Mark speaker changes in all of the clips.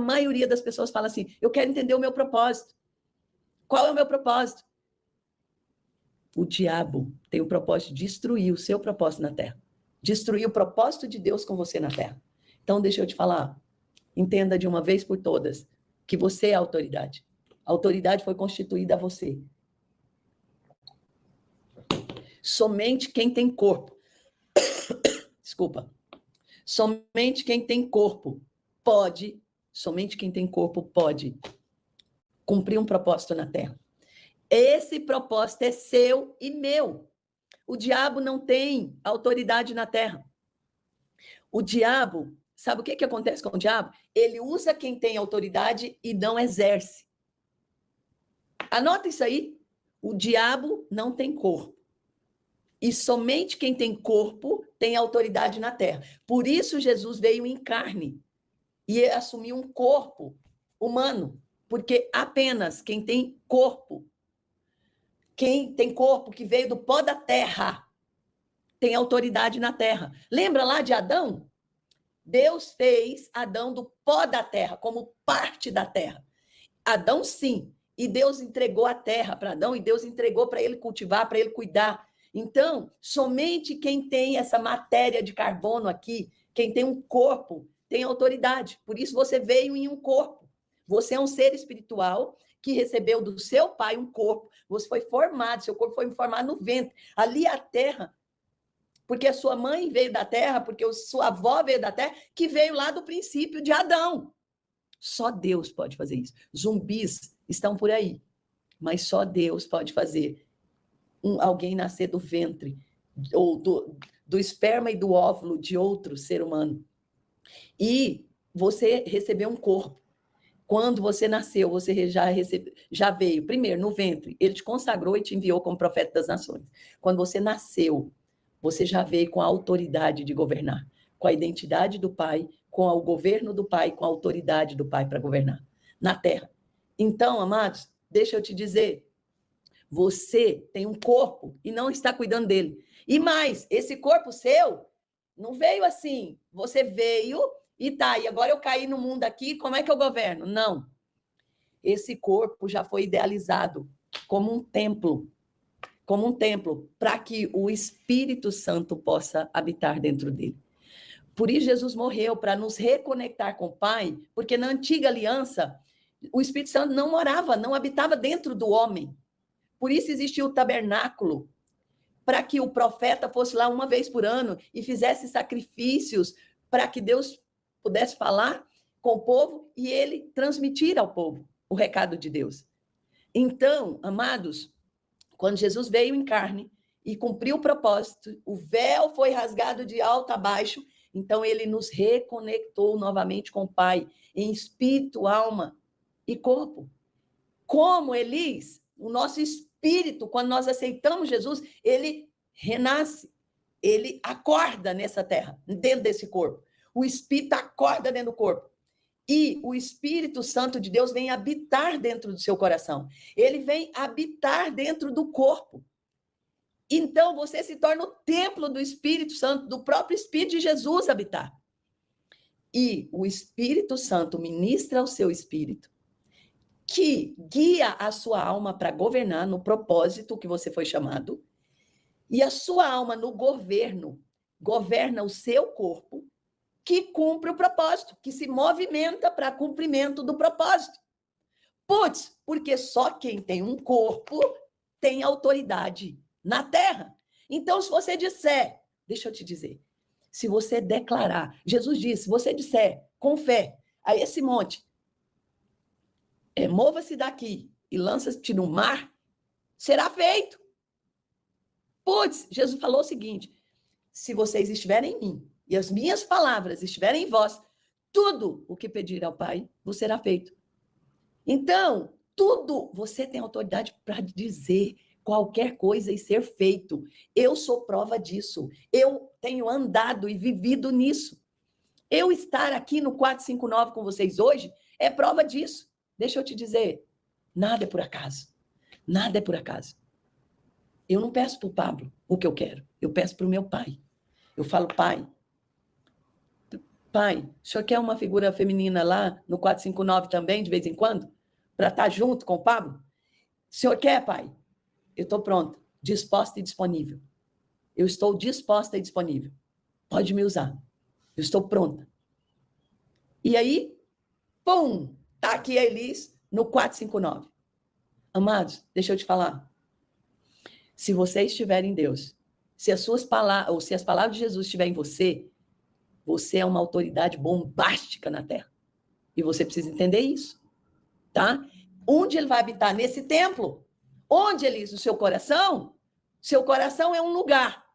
Speaker 1: maioria das pessoas fala assim, eu quero entender o meu propósito. Qual é o meu propósito? O diabo tem o propósito de destruir o seu propósito na Terra. Destruir o propósito de Deus com você na Terra. Então, deixa eu te falar. Entenda de uma vez por todas que você é a autoridade. A autoridade foi constituída a você. Somente quem tem corpo, desculpa, somente quem tem corpo pode cumprir um propósito na Terra. Esse propósito é seu e meu. O diabo não tem autoridade na Terra. O diabo, sabe o que acontece com o diabo? Ele usa quem tem autoridade e não exerce. Anota isso aí. O diabo não tem corpo. E somente quem tem corpo tem autoridade na Terra. Por isso Jesus veio em carne e assumiu um corpo humano. Porque apenas quem tem corpo que veio do pó da terra, tem autoridade na terra. Lembra lá de Adão? Deus fez Adão do pó da terra, como parte da terra. Adão, sim. E Deus entregou a terra para Adão, e Deus entregou para ele cultivar, para ele cuidar. Então, somente quem tem essa matéria de carbono aqui, quem tem um corpo, tem autoridade. Por isso você veio em um corpo. Você é um ser espiritual que recebeu do seu pai um corpo. Você foi formado, seu corpo foi formado no ventre. Ali a terra, porque a sua mãe veio da terra, porque a sua avó veio da terra, que veio lá do princípio de Adão. Só Deus pode fazer isso. Zumbis estão por aí, mas só Deus pode fazer alguém nascer do ventre, ou do esperma e do óvulo de outro ser humano. E você recebeu um corpo. Quando você nasceu, você já veio, primeiro, no ventre, ele te consagrou e te enviou como profeta das nações. Quando você nasceu, você já veio com a autoridade de governar, com a identidade do Pai, com o governo do Pai, com a autoridade do Pai para governar na terra. Então, amados, deixa eu te dizer, você tem um corpo e não está cuidando dele. E mais, esse corpo seu não veio assim, você veio e tá, e agora eu caí no mundo aqui, como é que eu governo? Não. Esse corpo já foi idealizado como um templo, para que o Espírito Santo possa habitar dentro dele. Por isso Jesus morreu, para nos reconectar com o Pai, porque na antiga aliança, o Espírito Santo não morava, não habitava dentro do homem. Por isso existia o tabernáculo, para que o profeta fosse lá uma vez por ano e fizesse sacrifícios para que Deus pudesse falar com o povo e ele transmitir ao povo o recado de Deus. Então, amados, quando Jesus veio em carne e cumpriu o propósito, o véu foi rasgado de alto a baixo, então ele nos reconectou novamente com o Pai, em espírito, alma e corpo. Como Elis, o nosso espírito, quando nós aceitamos Jesus, ele renasce, ele acorda nessa terra, dentro desse corpo. O espírito acorda dentro do corpo. E o Espírito Santo de Deus vem habitar dentro do seu coração. Ele vem habitar dentro do corpo. Então, você se torna o templo do Espírito Santo, do próprio Espírito de Jesus habitar. E o Espírito Santo ministra ao seu espírito, que guia a sua alma para governar no propósito que você foi chamado, e a sua alma no governo governa o seu corpo, que cumpre o propósito, que se movimenta para cumprimento do propósito. Putz, porque só quem tem um corpo tem autoridade na terra. Então, se você disser, deixa eu te dizer, se você declarar, Jesus disse, se você disser com fé a esse monte, mova-se daqui e lança-se no mar, será feito. Putz, Jesus falou o seguinte, se vocês estiverem em mim e as minhas palavras estiverem em vós, tudo o que pedir ao Pai vos será feito. Então, tudo, você tem autoridade para dizer qualquer coisa e ser feito. Eu sou prova disso. Eu tenho andado e vivido nisso. Eu estar aqui no 459 com vocês hoje é prova disso. Deixa eu te dizer, nada é por acaso. Nada é por acaso. Eu não peço para o Pablo o que eu quero. Eu peço para o meu pai. Eu falo, pai, Pai, o senhor quer uma figura feminina lá no 459 também, de vez em quando? Para estar junto com o Pablo? O senhor quer, pai? Eu estou pronta, disposta e disponível. Eu estou disposta e disponível. Pode me usar. Eu estou pronta. E aí, pum, tá aqui a Elis no 459. Amados, deixa eu te falar. Se você estiver em Deus, se as suas palavras, ou se as palavras de Jesus estiverem em você, você é uma autoridade bombástica na terra. E você precisa entender isso, tá? Onde ele vai habitar? Nesse templo. Onde, Elis? No seu coração? Seu coração é um lugar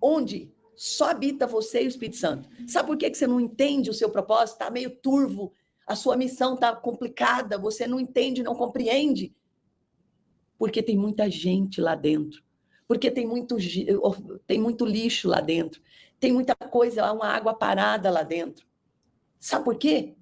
Speaker 1: onde só habita você e o Espírito Santo. Sabe por que você não entende o seu propósito? Está meio turvo, a sua missão está complicada, você não entende, não compreende. Porque tem muita gente lá dentro. Porque tem muito lixo lá dentro. Tem muita coisa, uma água parada lá dentro. Sabe por quê?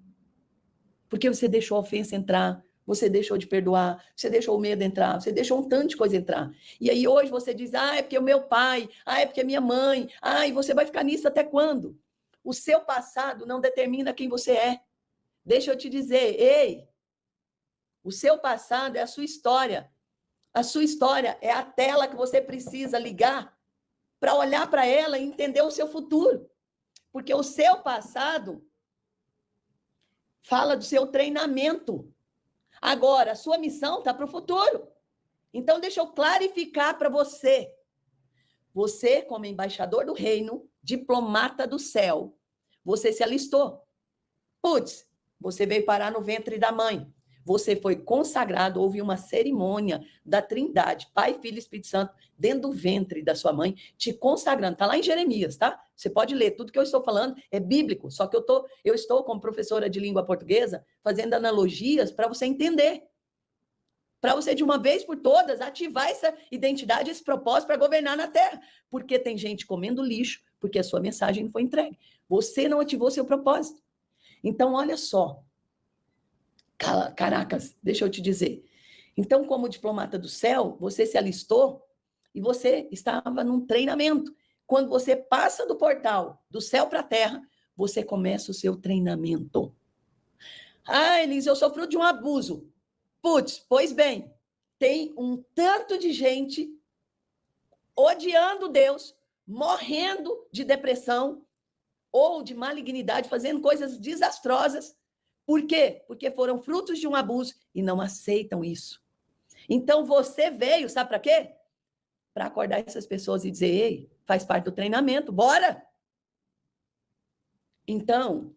Speaker 1: Porque você deixou a ofensa entrar, você deixou de perdoar, você deixou o medo entrar, você deixou um tanto de coisa entrar. E aí hoje você diz, é porque é o meu pai, é porque é minha mãe, e você vai ficar nisso até quando? O seu passado não determina quem você é. Deixa eu te dizer, ei, o seu passado é a sua história. A sua história é a tela que você precisa ligar para olhar para ela e entender o seu futuro. Porque o seu passado fala do seu treinamento. Agora, a sua missão está para o futuro. Então, deixa eu clarificar para você. Você, como embaixador do reino, diplomata do céu, você se alistou. Putz, você veio parar no ventre da mãe. Você foi consagrado, houve uma cerimônia da Trindade, Pai, Filho e Espírito Santo, dentro do ventre da sua mãe, te consagrando. Está lá em Jeremias, tá? Você pode ler, tudo que eu estou falando é bíblico, só que eu estou como professora de língua portuguesa, fazendo analogias para você entender. Para você, de uma vez por todas, ativar essa identidade, esse propósito para governar na Terra. Porque tem gente comendo lixo, porque a sua mensagem não foi entregue. Você não ativou seu propósito. Então, olha só. Caracas, deixa eu te dizer. Então, como diplomata do céu, você se alistou e você estava num treinamento. Quando você passa do portal do céu para a terra, você começa o seu treinamento. Elis, eu sofri de um abuso. Putz, pois bem, tem um tanto de gente odiando Deus, morrendo de depressão ou de malignidade, fazendo coisas desastrosas. Por quê? Porque foram frutos de um abuso e não aceitam isso. Então, você veio, sabe para quê? Para acordar essas pessoas e dizer, ei, faz parte do treinamento, bora! Então,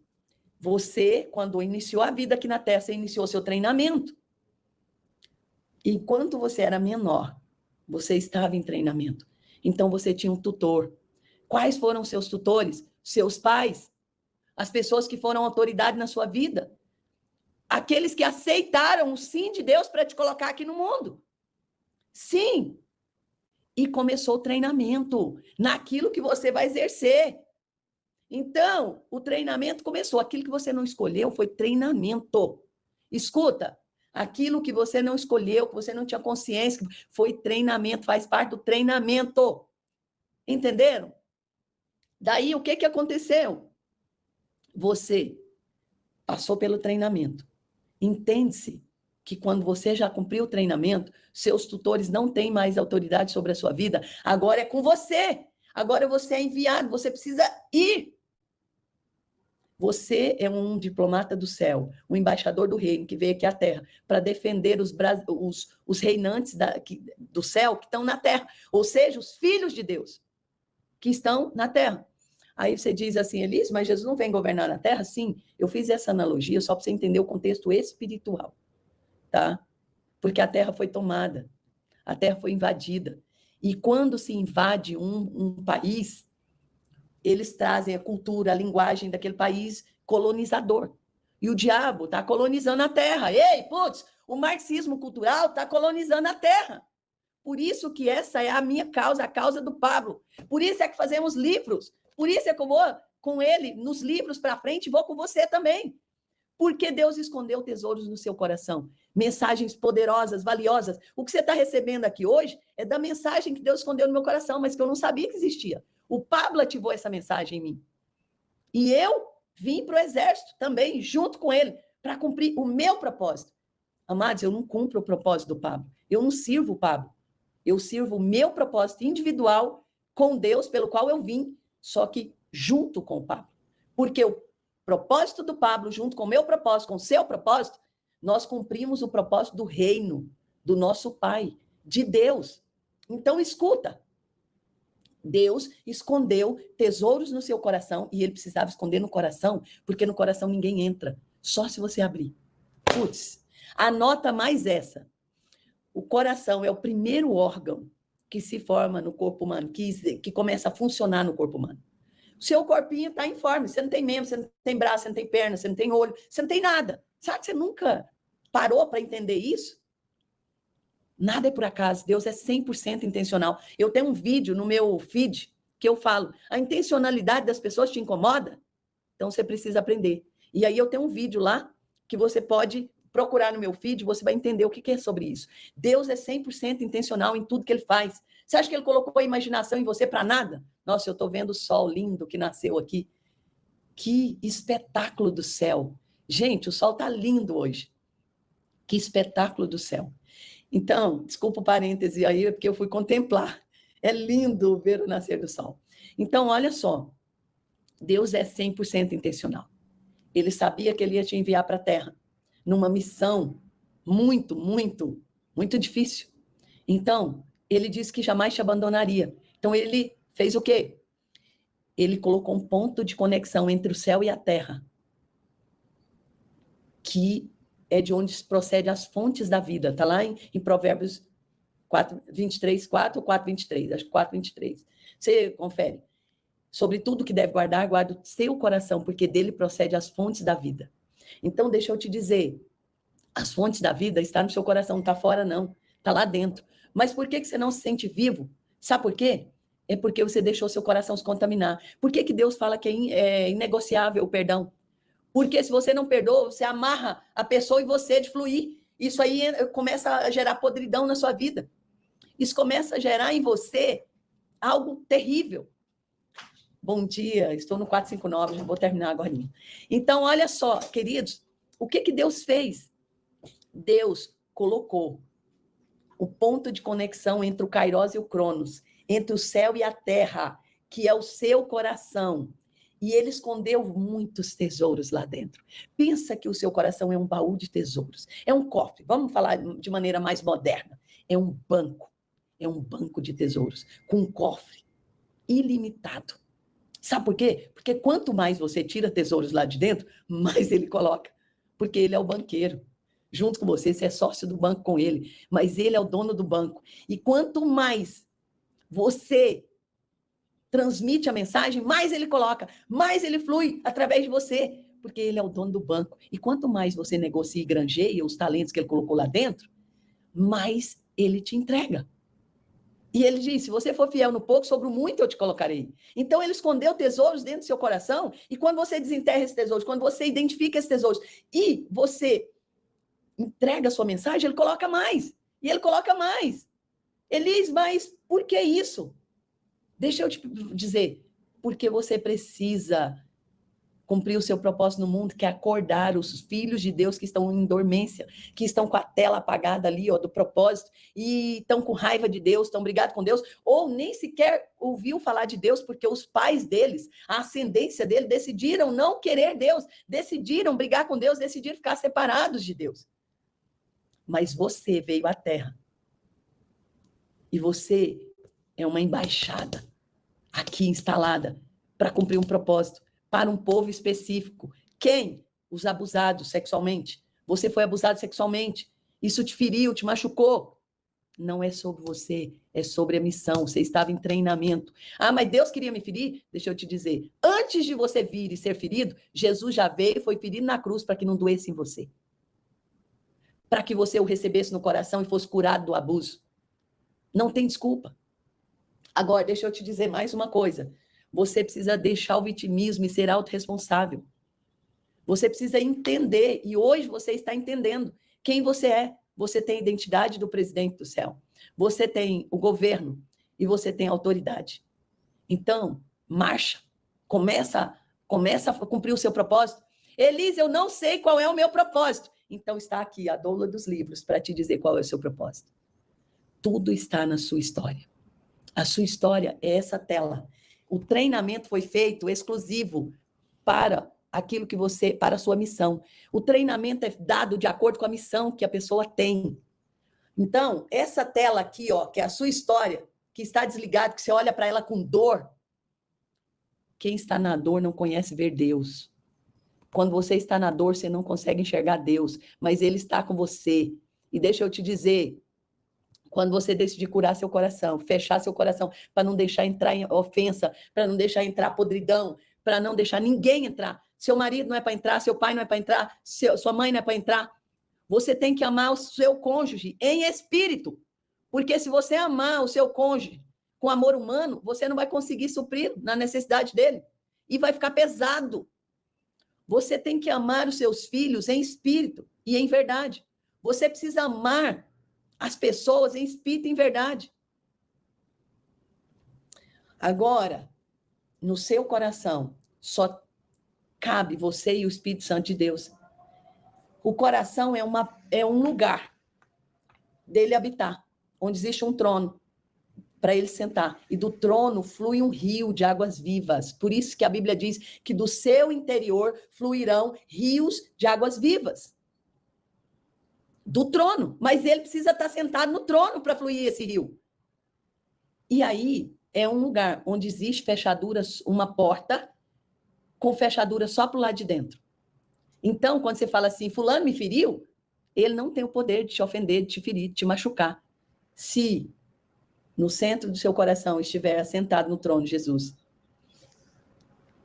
Speaker 1: você, quando iniciou a vida aqui na Terra, você iniciou seu treinamento. Enquanto você era menor, você estava em treinamento. Então, você tinha um tutor. Quais foram seus tutores? Seus pais. As pessoas que foram autoridade na sua vida. Aqueles que aceitaram o sim de Deus para te colocar aqui no mundo. Sim. E começou o treinamento naquilo que você vai exercer. Então, o treinamento começou. Aquilo que você não escolheu foi treinamento. Escuta, aquilo que você não escolheu, que você não tinha consciência, foi treinamento, faz parte do treinamento. Entenderam? Daí, o que aconteceu? Você passou pelo treinamento. Entende-se que quando você já cumpriu o treinamento, seus tutores não têm mais autoridade sobre a sua vida, agora é com você. Agora você é enviado, você precisa ir. Você é um diplomata do céu, um embaixador do reino que veio aqui à terra para defender os reinantes do céu que estão na terra, ou seja, os filhos de Deus que estão na terra. Aí você diz assim, Elis, mas Jesus não vem governar na terra? Sim, eu fiz essa analogia só para você entender o contexto espiritual, tá? Porque a terra foi tomada, a terra foi invadida. E quando se invade um país, eles trazem a cultura, a linguagem daquele país colonizador. E o diabo está colonizando a terra. Ei, putz, o marxismo cultural está colonizando a terra. Por isso que essa é a minha causa, a causa do Pablo. Por isso é que fazemos livros. Por isso é que eu vou com ele nos livros para frente e vou com você também. Porque Deus escondeu tesouros no seu coração. Mensagens poderosas, valiosas. O que você está recebendo aqui hoje é da mensagem que Deus escondeu no meu coração, mas que eu não sabia que existia. O Pablo ativou essa mensagem em mim. E eu vim para o exército também, junto com ele, para cumprir o meu propósito. Amados, eu não cumpro o propósito do Pablo. Eu não sirvo o Pablo. Eu sirvo o meu propósito individual com Deus, pelo qual eu vim, só que junto com o Pablo. Porque o propósito do Pablo, junto com o meu propósito, com o seu propósito, nós cumprimos o propósito do reino, do nosso Pai, de Deus. Então, escuta. Deus escondeu tesouros no seu coração e ele precisava esconder no coração, porque no coração ninguém entra, só se você abrir. Putz, anota mais essa. O coração é o primeiro órgão que se forma no corpo humano, que começa a funcionar no corpo humano. O seu corpinho está informe, você não tem membro, você não tem braço, você não tem perna, você não tem olho, você não tem nada. Sabe que você nunca parou para entender isso? Nada é por acaso, Deus é 100% intencional. Eu tenho um vídeo no meu feed que eu falo, a intencionalidade das pessoas te incomoda? Então você precisa aprender. E aí eu tenho um vídeo lá que você pode procurar no meu feed, você vai entender o que é sobre isso. Deus é 100% intencional em tudo que ele faz. Você acha que ele colocou a imaginação em você para nada? Nossa, eu estou vendo o sol lindo que nasceu aqui. Que espetáculo do céu. Gente, o sol está lindo hoje. Que espetáculo do céu. Então, desculpa o parêntese aí, porque eu fui contemplar. É lindo ver o nascer do sol. Então, olha só. Deus é 100% intencional. Ele sabia que ele ia te enviar para a Terra numa missão muito, muito, muito difícil. Então, ele disse que jamais te abandonaria. Então, ele fez o quê? Ele colocou um ponto de conexão entre o céu e a terra, que é de onde procede as fontes da vida. Está lá em Provérbios 4, 23, 4 ou 4, 23? Acho que 4, 23. Você confere. Sobre tudo que deve guardar, guarda o seu coração, porque dele procede as fontes da vida. Então, deixa eu te dizer, as fontes da vida estão no seu coração, não está fora, não. Está lá dentro. Mas por que você não se sente vivo? Sabe por quê? É porque você deixou seu coração se contaminar. Por que Deus fala que é inegociável o perdão? Porque se você não perdoa, você amarra a pessoa e você de fluir. Isso aí começa a gerar podridão na sua vida. Isso começa a gerar em você algo terrível. Bom dia, estou no 459, já vou terminar agora. Então, olha só, queridos, o que Deus fez? Deus colocou o ponto de conexão entre o Kairos e o Cronos, entre o céu e a terra, que é o seu coração. E ele escondeu muitos tesouros lá dentro. Pensa que o seu coração é um baú de tesouros. É um cofre, vamos falar de maneira mais moderna. É um banco de tesouros, com um cofre ilimitado. Sabe por quê? Porque quanto mais você tira tesouros lá de dentro, mais ele coloca. Porque ele é o banqueiro. Junto com você, você é sócio do banco com ele, mas ele é o dono do banco. E quanto mais você transmite a mensagem, mais ele coloca, mais ele flui através de você, porque ele é o dono do banco. E quanto mais você negocia e granjeia os talentos que ele colocou lá dentro, mais ele te entrega. E ele diz, se você for fiel no pouco, sobre o muito eu te colocarei. Então, ele escondeu tesouros dentro do seu coração, e quando você desenterra esses tesouros, quando você identifica esses tesouros, e você entrega a sua mensagem, ele coloca mais. E ele coloca mais. Elis, mas por que isso? Deixa eu te dizer, porque você precisa cumprir o seu propósito no mundo, que é acordar os filhos de Deus que estão em dormência, que estão com a tela apagada ali, ó, do propósito, e estão com raiva de Deus, estão brigados com Deus, ou nem sequer ouviu falar de Deus, porque os pais deles, a ascendência dele, decidiram não querer Deus, decidiram brigar com Deus, decidiram ficar separados de Deus. Mas você veio à Terra, e você é uma embaixada aqui instalada para cumprir um propósito, para um povo específico. Quem? Os abusados sexualmente. Você foi abusado sexualmente. Isso te feriu, te machucou. Não é sobre você, é sobre a missão. Você estava em treinamento. Ah, mas Deus queria me ferir? Deixa eu te dizer. Antes de você vir e ser ferido, Jesus já veio e foi ferido na cruz para que não doesse em você. Para que você o recebesse no coração e fosse curado do abuso. Não tem desculpa. Agora, deixa eu te dizer mais uma coisa. Você precisa deixar o vitimismo e ser autorresponsável. Você precisa entender, e hoje você está entendendo quem você é. Você tem a identidade do presidente do céu. Você tem o governo e você tem a autoridade. Então, marcha. Começa começa a cumprir o seu propósito. Elise, eu não sei qual é o meu propósito. Então está aqui a doula dos livros para te dizer qual é o seu propósito. Tudo está na sua história. A sua história é essa tela. O treinamento foi feito exclusivo para aquilo que você, para a sua missão. O treinamento é dado de acordo com a missão que a pessoa tem. Então, essa tela aqui, ó, que é a sua história, que está desligada, que você olha para ela com dor, quem está na dor não conhece ver Deus. Quando você está na dor, você não consegue enxergar Deus, mas Ele está com você. E deixa eu te dizer, quando você decidir curar seu coração, fechar seu coração, para não deixar entrar em ofensa, para não deixar entrar podridão, para não deixar ninguém entrar. Seu marido não é para entrar, seu pai não é para entrar, sua mãe não é para entrar. Você tem que amar o seu cônjuge em espírito. Porque se você amar o seu cônjuge com amor humano, você não vai conseguir suprir na necessidade dele. E vai ficar pesado. Você tem que amar os seus filhos em espírito e em verdade. Você precisa amar as pessoas em espírito e em verdade. Agora, no seu coração, só cabe você e o Espírito Santo de Deus. O coração é um lugar dele habitar, onde existe um trono para ele sentar. E do trono flui um rio de águas vivas. Por isso que a Bíblia diz que do seu interior fluirão rios de águas vivas. Do trono. Mas ele precisa estar sentado no trono para fluir esse rio. E aí é um lugar onde existe fechaduras, uma porta com fechadura só para o lado de dentro. Então, quando você fala assim, fulano me feriu, ele não tem o poder de te ofender, de te ferir, de te machucar. Se no centro do seu coração estiver assentado no trono de Jesus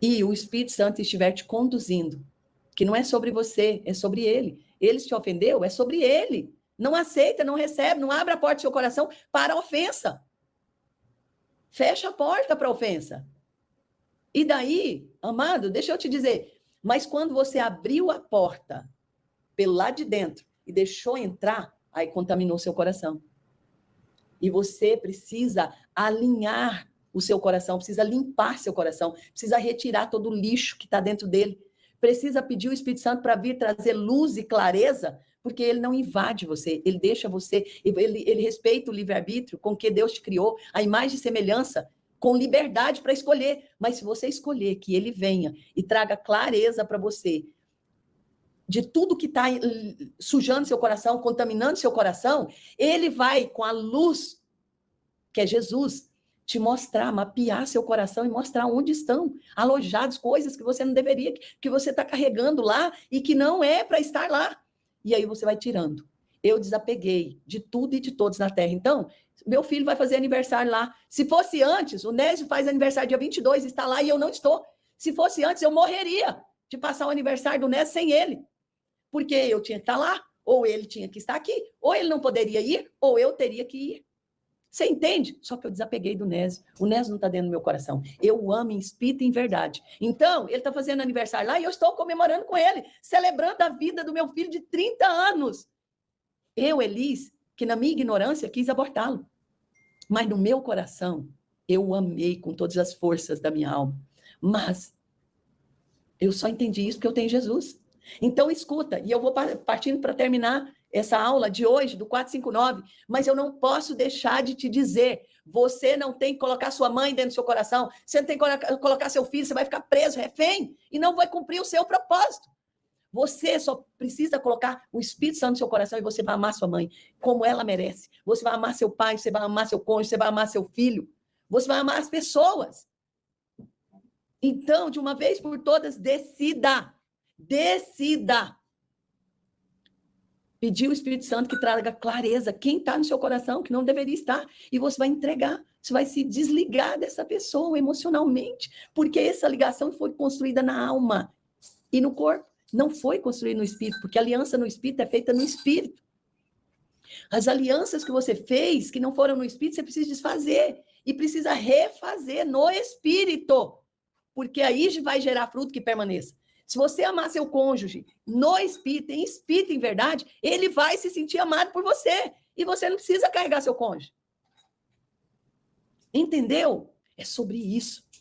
Speaker 1: e o Espírito Santo estiver te conduzindo, que não é sobre você, é sobre ele. Ele te ofendeu, é sobre ele. Não aceita, não recebe, não abre a porta do seu coração para a ofensa. Fecha a porta para a ofensa. E daí, amado, deixa eu te dizer, mas quando você abriu a porta pelo lado de dentro e deixou entrar, aí contaminou seu coração. E você precisa alinhar o seu coração, precisa limpar seu coração, precisa retirar todo o lixo que está dentro dele. Precisa pedir o Espírito Santo para vir trazer luz e clareza, porque ele não invade você, ele deixa você, ele respeita o livre-arbítrio com que Deus te criou, a imagem e semelhança, com liberdade para escolher. Mas se você escolher que ele venha e traga clareza para você, de tudo que está sujando seu coração, contaminando seu coração, ele vai, com a luz, que é Jesus, te mostrar, mapear seu coração e mostrar onde estão alojadas coisas que você não deveria, que você está carregando lá e que não é para estar lá. E aí você vai tirando. Eu desapeguei de tudo e de todos na terra. Então, meu filho vai fazer aniversário lá. Se fosse antes, o Nésio faz aniversário dia 22, está lá e eu não estou. Se fosse antes, eu morreria de passar o aniversário do Nésio sem ele. Porque eu tinha que estar lá, ou ele tinha que estar aqui, ou ele não poderia ir, ou eu teria que ir. Você entende? Só que eu desapeguei do Nésio. O Nésio não está dentro do meu coração. Eu o amo em espírito e em verdade. Então, ele está fazendo aniversário lá e eu estou comemorando com ele, celebrando a vida do meu filho de 30 anos. Eu, Elis, que na minha ignorância quis abortá-lo. Mas no meu coração, eu o amei com todas as forças da minha alma. Mas eu só entendi isso porque eu tenho Jesus. Então, escuta, e eu vou partindo para terminar essa aula de hoje, do 459, mas eu não posso deixar de te dizer, você não tem que colocar sua mãe dentro do seu coração, você não tem que colocar seu filho, você vai ficar preso, refém, e não vai cumprir o seu propósito. Você só precisa colocar o Espírito Santo no seu coração e você vai amar sua mãe, como ela merece. Você vai amar seu pai, você vai amar seu cônjuge, você vai amar seu filho, você vai amar as pessoas. Então, de uma vez por todas, decida. Decida. Pedir o Espírito Santo que traga clareza. Quem está no seu coração, que não deveria estar. E você vai entregar. Você vai se desligar dessa pessoa emocionalmente. Porque essa ligação foi construída na alma e no corpo. Não foi construída no Espírito. Porque a aliança no Espírito é feita no Espírito. As alianças que você fez, que não foram no Espírito, você precisa desfazer. E precisa refazer no Espírito. Porque aí vai gerar fruto que permaneça. Se você amar seu cônjuge no espírito, em verdade, ele vai se sentir amado por você. E você não precisa carregar seu cônjuge. Entendeu? É sobre isso.